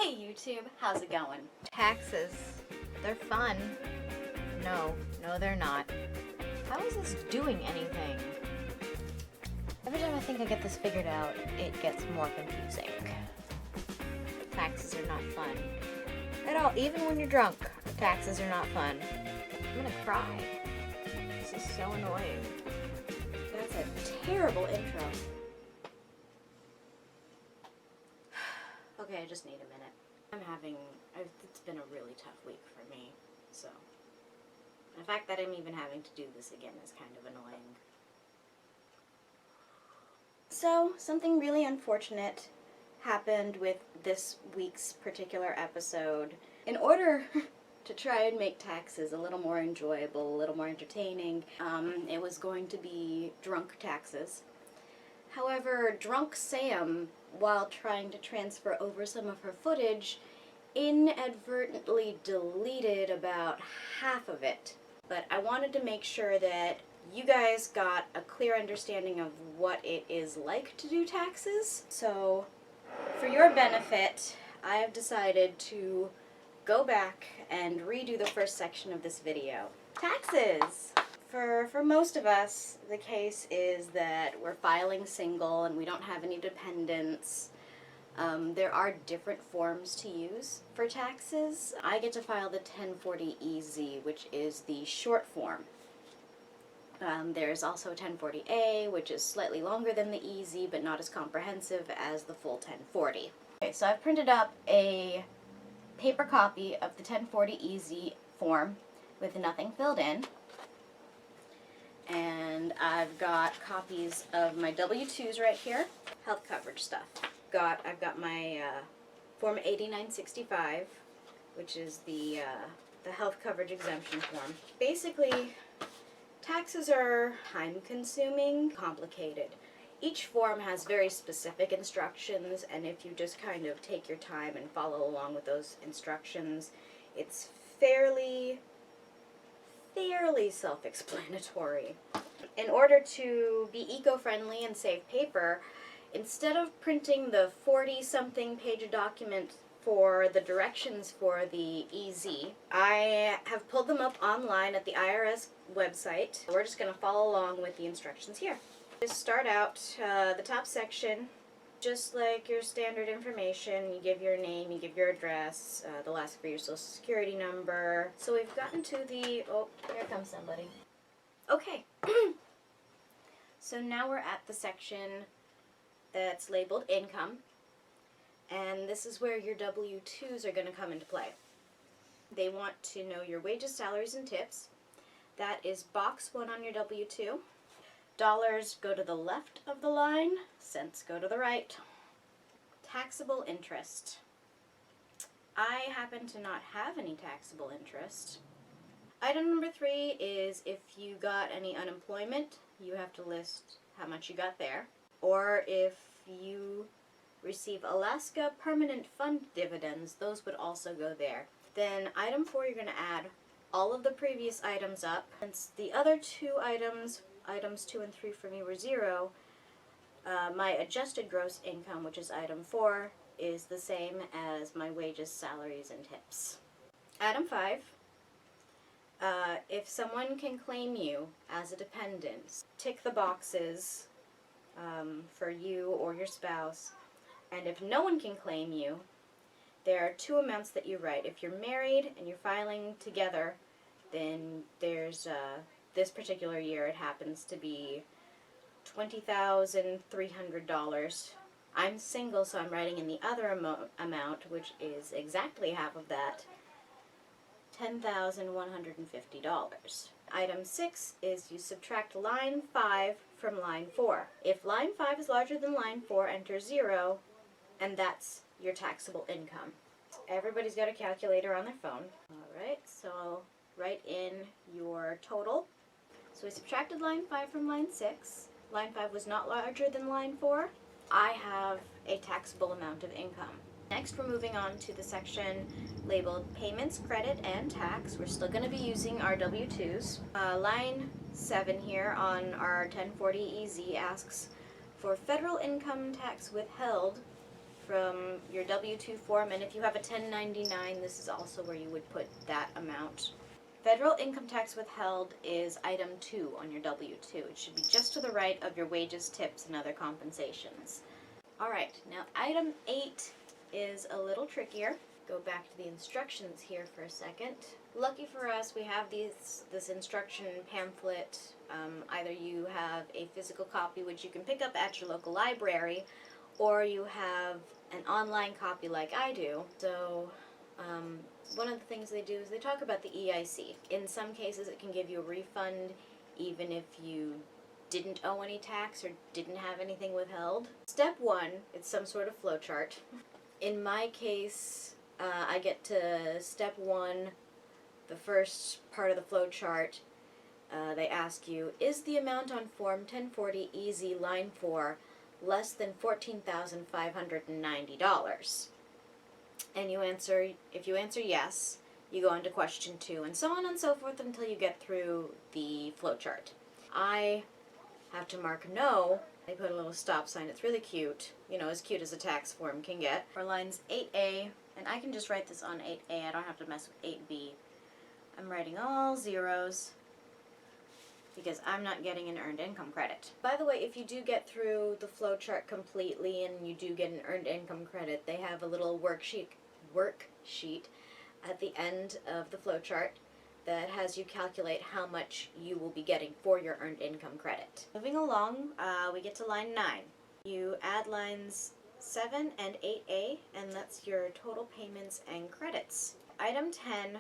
Hey YouTube, how's it going? Taxes. They're fun. No, they're not. How is this doing anything? Every time I think I get this figured out, it gets more confusing. Taxes are not fun. At all, even when you're drunk, taxes are not fun. I'm gonna cry. This is so annoying. That's a terrible intro. Okay, I just need a minute. It's been a really tough week for me, so. The fact that I'm even having to do this again is kind of annoying. So, something really unfortunate happened with this week's particular episode. In order to try and make taxes a little more enjoyable, a little more entertaining, it was going to be drunk taxes. However, drunk Sam, while trying to transfer over some of her footage, inadvertently deleted about half of it. But I wanted to make sure that you guys got a clear understanding of what it is like to do taxes. So, for your benefit, I have decided to go back and redo the first section of this video. Taxes! For most of us, the case is that we're filing single and we don't have any dependents. There are different forms to use for taxes. I get to file the 1040EZ, which is the short form. There's also 1040A, which is slightly longer than the EZ, but not as comprehensive as the full 1040. Okay, so I've printed up a paper copy of the 1040EZ form with nothing filled in. And I've got copies of my W-2s right here, health coverage stuff. I've got my Form 8965, which is the health coverage exemption form. Basically, taxes are time-consuming, complicated. Each form has very specific instructions, and if you just kind of take your time and follow along with those instructions, it's fairly self-explanatory. In order to be eco-friendly and save paper, instead of printing the 40-something page document for the directions for the EZ, I have pulled them up online at the IRS website. We're just going to follow along with the instructions here. Just start out the top section, just like your standard information. You give your name, you give your address, the last for your social security number. So we've gotten to the, oh, here comes somebody. Okay. So now we're at the section that's labeled income, and this is where your W-2s are going to come into play. They want to know your wages, salaries, and tips. That is box 1 on your W-2. Dollars go to the left of the line, cents go to the right. Taxable interest. I happen to not have any taxable interest. Item number 3 is if you got any unemployment, you have to list how much you got there. Or if you receive Alaska Permanent Fund dividends, those would also go there. Then item 4, you're going to add all of the previous items up. Since the other 2 items 2 and 3 for me were 0, my adjusted gross income, which is item 4, is the same as my wages, salaries, and tips. Item 5, if someone can claim you as a dependent, tick the boxes for you or your spouse, and if no one can claim you, there are 2 amounts that you write. If you're married and you're filing together, then there's this particular year it happens to be $20,300. I'm single, so I'm writing in the other amount, which is exactly half of that, $10,150. Item 6 is you subtract line 5 from line 4. If line 5 is larger than line 4, enter 0, and that's your taxable income. Everybody's got a calculator on their phone. Alright, so write in your total. So we subtracted line 5 from line 6. Line 5 was not larger than line 4. I have a taxable amount of income. Next, we're moving on to the section labeled Payments, Credit, and Tax. We're still going to be using our W-2s. Line 7 here on our 1040EZ asks, for federal income tax withheld from your W-2 form, and if you have a 1099, this is also where you would put that amount. Federal income tax withheld is item 2 on your W-2. It should be just to the right of your wages, tips, and other compensations. Alright, now item 8 is a little trickier. Go back to the instructions here for a second. Lucky for us, we have this instruction pamphlet. Either you have a physical copy, which you can pick up at your local library, or you have an online copy like I do. So one of the things they do is they talk about the EIC. In some cases, it can give you a refund even if you didn't owe any tax or didn't have anything withheld. Step 1, it's some sort of flowchart. In my case, I get to step 1, the first part of the flowchart. They ask you, is the amount on Form 1040 EZ line 4 less than $14,590? And if you answer yes, you go on to question 2, and so on and so forth until you get through the flowchart. I have to mark no. They put a little stop sign. It's really cute. You know, as cute as a tax form can get. For lines 8A, and I can just write this on 8A. I don't have to mess with 8B. I'm writing all zeros because I'm not getting an earned income credit. By the way, if you do get through the flowchart completely and you do get an earned income credit, they have a little worksheet at the end of the flowchart that has you calculate how much you will be getting for your earned income credit. Moving along, we get to line 9. You add lines 7 and 8A, and that's your total payments and credits. Item 10,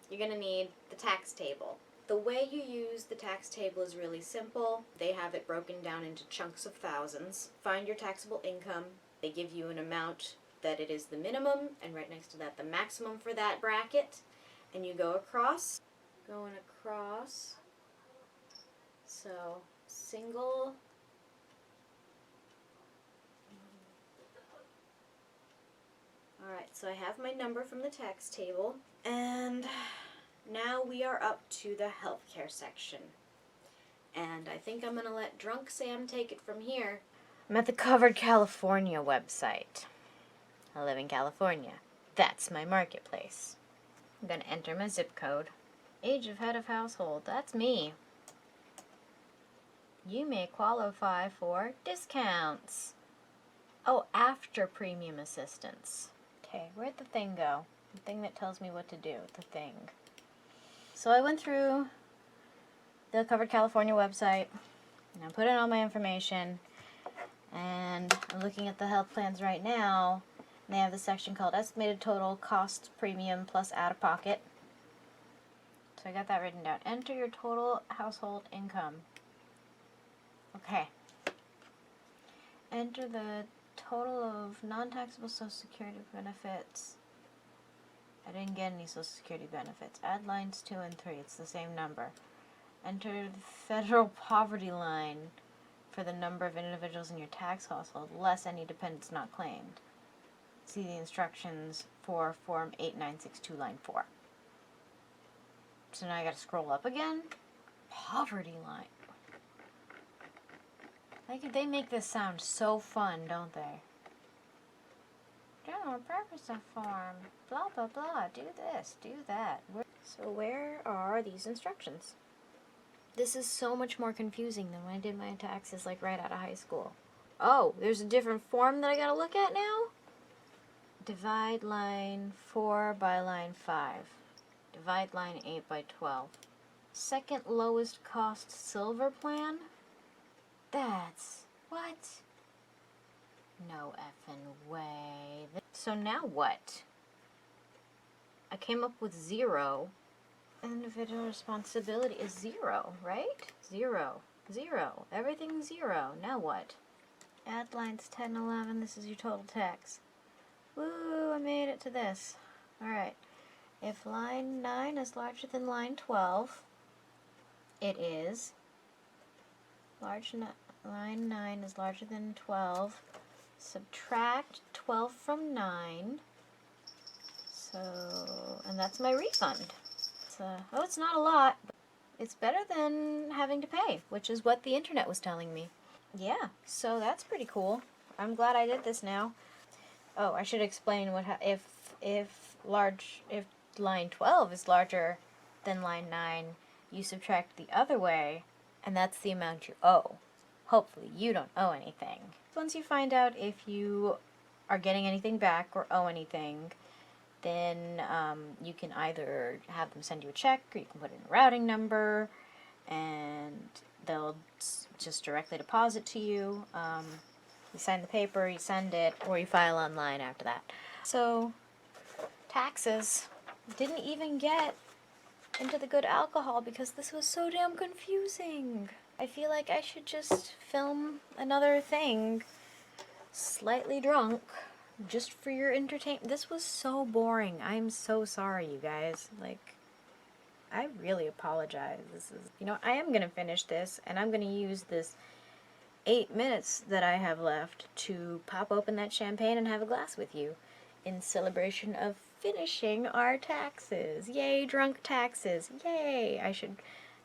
you're going to need the tax table. The way you use the tax table is really simple. They have it broken down into chunks of thousands. Find your taxable income. They give you an amount that it is the minimum, and right next to that the maximum for that bracket. And you go across, going across, so single, alright, so I have my number from the tax table, and now we are up to the healthcare section, and I think I'm going to let Drunk Sam take it from here. I'm at the Covered California website. I live in California. That's my marketplace. I'm going to enter my zip code. Age of head of household, that's me. You may qualify for discounts. Oh, after premium assistance. Okay, where'd the thing go? The thing that tells me what to do, the thing. So I went through the Covered California website, and I put in all my information, and I'm looking at the health plans right now. They have this section called Estimated Total Cost Premium plus Out-of-Pocket. So I got that written down. Enter your total household income. Okay. Enter the total of non-taxable Social Security benefits. I didn't get any Social Security benefits. Add lines 2 and 3. It's the same number. Enter the federal poverty line for the number of individuals in your tax household, less any dependents not claimed. See the instructions for Form 8962, line 4. So now I gotta scroll up again. Poverty line. Like, they make this sound so fun, don't they? General purpose of form. Blah, blah, blah. Do this, do that. So where are these instructions? This is so much more confusing than when I did my taxes, like, right out of high school. Oh, there's a different form that I gotta look at now? Divide line 4 by line 5. Divide line 8 by 12. Second lowest cost silver plan? That's... what? No effing way. So now what? I came up with 0. Individual responsibility is 0, right? 0. 0. Everything's 0. Now what? Add lines 10, 11. This is your total tax. Woo, I made it to this. Alright. If line 9 is larger than line 12, it is line 9 is larger than 12. Subtract 12 from 9. So, and that's my refund. Oh, it's not a lot, but it's better than having to pay, which is what the internet was telling me. Yeah, so that's pretty cool. I'm glad I did this now. Oh, I should explain what if line 12 is larger than line 9, you subtract the other way, and that's the amount you owe. Hopefully you don't owe anything. Once you find out if you are getting anything back or owe anything, then you can either have them send you a check, or you can put in a routing number, and they'll just directly deposit to you. You sign the paper, you send it, or you file online after that. So, taxes. Didn't even get into the good alcohol because this was so damn confusing. I feel like I should just film another thing, slightly drunk, just for your entertainment. This was so boring. I'm so sorry, you guys. Like, I really apologize. I am gonna finish this, and I'm gonna use this 8 minutes that I have left to pop open that champagne and have a glass with you in celebration of finishing our taxes. Yay, drunk taxes. Yay! I should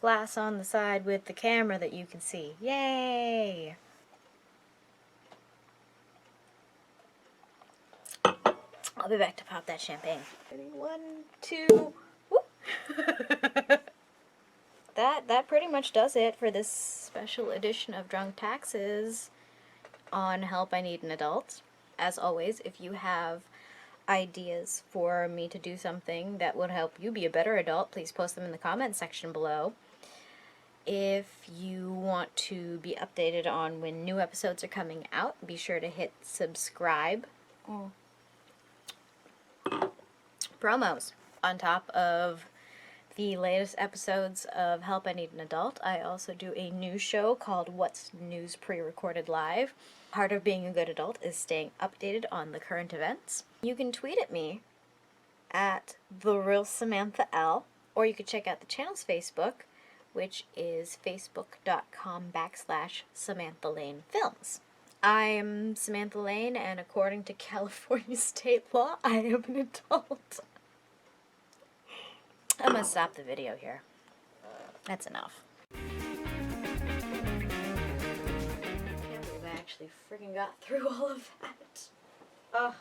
glass on the side with the camera that you can see. Yay! I'll be back to pop that champagne. Ready? 1, 2, whoop! That pretty much does it for this special edition of Drunk Taxes on Help I Need an Adult. As always, if you have ideas for me to do something that would help you be a better adult, please post them in the comments section below. If you want to be updated on when new episodes are coming out, be sure to hit subscribe. Promos. On top of the latest episodes of Help I Need an Adult, I also do a news show called What's News Pre-Recorded Live. Part of being a good adult is staying updated on the current events. You can tweet at me at TheRealSamanthaL, or you could check out the channel's Facebook, which is facebook.com/Samantha Lane Films. I'm Samantha Lane, and according to California state law, I am an adult. I'm gonna stop the video here. That's enough. I can't believe I actually freaking got through all of that. Ugh.